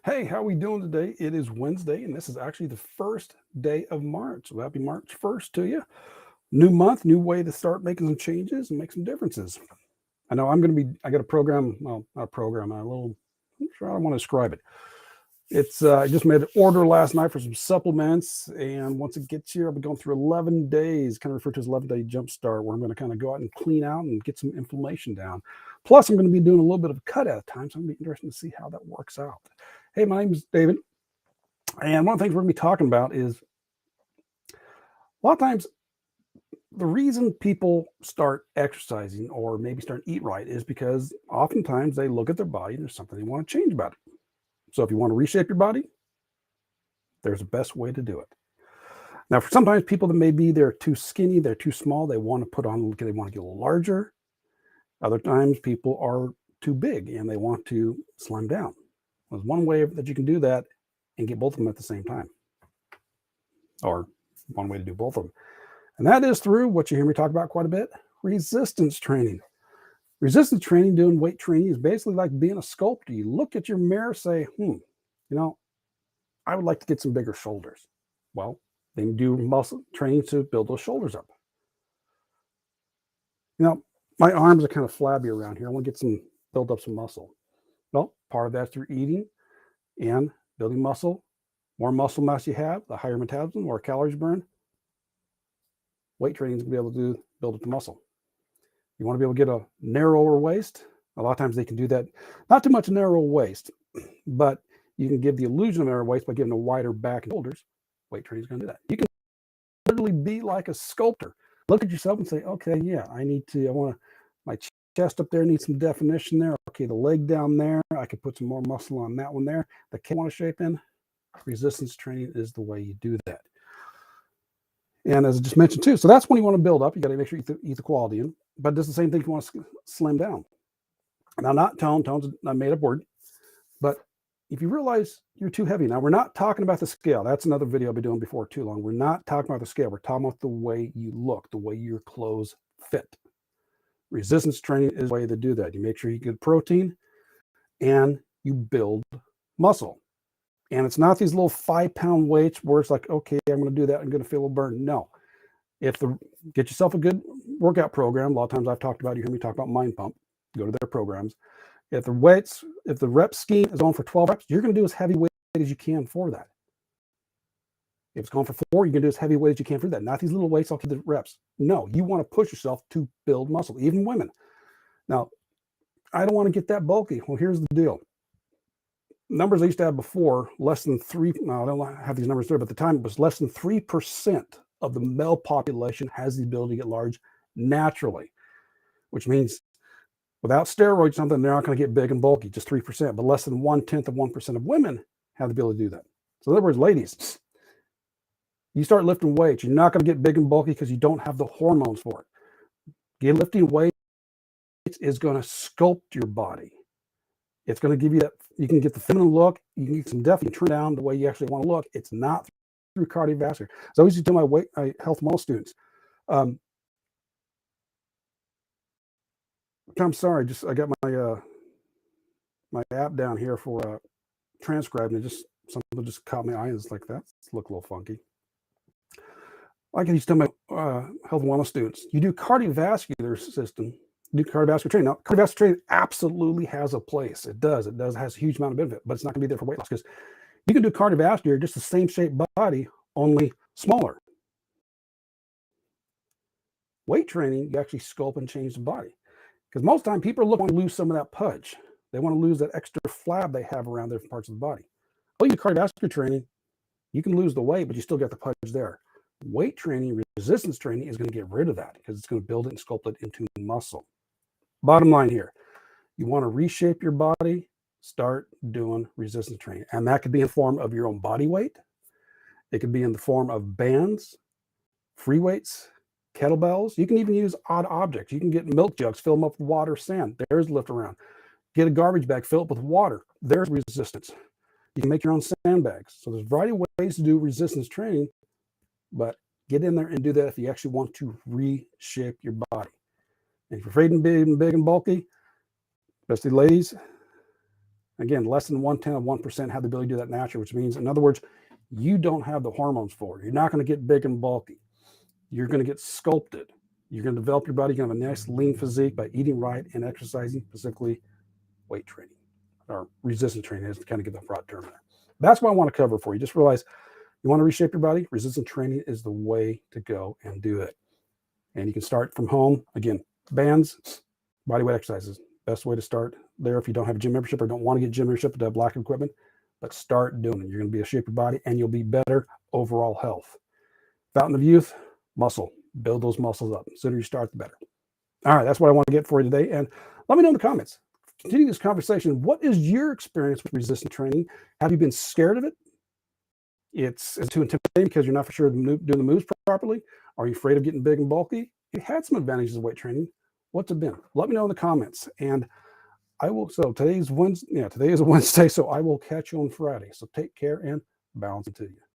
Hey, how are we doing today? It is Wednesday, and this is actually the first day of March. So happy March 1st to you. New month, new way to start making some changes and make some differences. I know I got a program, well, not a program, I'm sure I don't want to describe it. I just made an order last night for some supplements, and once it gets here, I'll be going through 11 days, kind of referred to as 11-day jump start, where I'm going to kind of go out and clean out and get some inflammation down. Plus, I'm going to be doing a little bit of a cut at a time, so I'm going to be interested to see how that works out. Hey, my name is David, and one of the things we're going to be talking about is a lot of times the reason people start exercising or maybe start to eat right is because oftentimes they look at their body and there's something they want to change about it. So if you want to reshape your body, there's a best way to do it. Now, for sometimes people that maybe they're too skinny, they're too small, they want to they want to get a little larger. Other times people are too big and they want to slim down. There's one way that you can do that and get both of them at the same time, or one way to do both of them. And that is through what you hear me talk about quite a bit, resistance training. Resistance training, doing weight training, is basically like being a sculptor. You look at your mirror, say, I would like to get some bigger shoulders. Well, then do muscle training to build those shoulders up. My arms are kind of flabby around here. I want to build up some muscle. Well, part of that's through eating and building muscle. More muscle mass you have, the higher metabolism, more calories burned. Weight training is going to be able to build up the muscle. You want to be able to get a narrower waist. A lot of times they can do that. Not too much narrow waist, but you can give the illusion of narrow waist by giving a wider back and shoulders. Weight training is going to do that. You can literally be like a sculptor. Look at yourself and say, okay, yeah, my chest up there needs some definition there. Okay, the leg down there, I could put some more muscle on that one there. The K I want to shape in. Resistance training is the way you do that. And as I just mentioned too, so that's when you want to build up. You got to make sure you eat the quality in. But it's the same thing if you want to slim down. Now, not tone's a made up word, but if you realize you're too heavy, now we're not talking about the scale. That's another video I'll be doing before too long. We're not talking about the scale. We're talking about the way you look, the way your clothes fit. Resistance training is the way to do that. You make sure you get protein and you build muscle. And it's not these little 5-pound weights where it's like, okay, I'm going to do that. I'm going to feel a burn. No. Get yourself a good workout program. A lot of times you hear me talk about Mind Pump. Go to their programs. If the rep scheme is on for 12 reps, you're going to do as heavy weight as you can for that. If it's going for 4, you're going to do as heavy weight as you can for that. Not these little weights, I'll keep the reps. No, you want to push yourself to build muscle, even women. Now, I don't want to get that bulky. Well, here's the deal. Numbers I used to have before, less than 3, no, I don't have these numbers there, but at the time it was less than 3% of the male population has the ability to get large naturally, which means without steroids, something they're not going to get big and bulky, just 3%, but less than 1/10 of 1% of women have the ability to do that. So in other words, ladies, you start lifting weights, you're not going to get big and bulky because you don't have the hormones for it. Lifting weights is going to sculpt your body. It's going to give you that. You can get the feminine look. You can get some depth. You can trim down the way you actually want to look. It's not through cardiovascular. So I always used to tell my health model students, I'm sorry, I got my app down here for transcribing. Something just caught my eye and it's like, that's look a little funky. Like I used to tell my health and wellness students, you do cardiovascular system, do cardiovascular training. Now, cardiovascular training absolutely has a place. It does. It has a huge amount of benefit, but it's not going to be there for weight loss because you can do cardiovascular, just the same shaped body, only smaller. Weight training, you actually sculpt and change the body. Because most of the time, people want to lose some of that pudge. They want to lose that extra flab they have around different parts of the body. Well, you do cardiovascular training, you can lose the weight, but you still got the pudge there. Weight training, resistance training is going to get rid of that because it's going to build it and sculpt it into muscle. Bottom line here, you want to reshape your body, start doing resistance training. And that could be in the form of your own body weight. It could be in the form of bands, free weights, kettlebells. You can even use odd objects. You can get milk jugs, fill them up with water, sand. There's lift around. Get a garbage bag, fill it with water. There's resistance. You can make your own sandbags. So there's a variety of ways to do resistance training, but get in there and do that if you actually want to reshape your body. And if you're afraid of being big and bulky, especially ladies, Again, less than 1/10 of 1% have the ability to do that naturally, which means, in other words, you don't have the hormones for it. You're not going to get big and bulky. You're going to get sculpted. You're going to develop your body. You're going to have a nice lean physique by eating right and exercising, specifically weight training or resistance training, is to kind of get the broad term there. That's what I want to cover for you. Just realize you want to reshape your body. Resistance training is the way to go and do it. And you can start from home. Again, bands, bodyweight exercises. Best way to start there if you don't have a gym membership or don't want to get gym membership to have lack of equipment. But start doing it. You're going to be able to shape your body and you'll be better overall health. Fountain of youth, muscle. Build those muscles up. The sooner you start, the better. All right, that's what I want to get for you today. And let me know in the comments. Continue this conversation. What is your experience with resistance training? Have you been scared of it? It's too intimidating because you're not for sure doing the moves properly. Are you afraid of getting big and bulky? You had some advantages of weight training. What's it been? Let me know in the comments. And I will. So today's Wednesday. Yeah, today is a Wednesday. So I will catch you on Friday. So take care and balance it to you.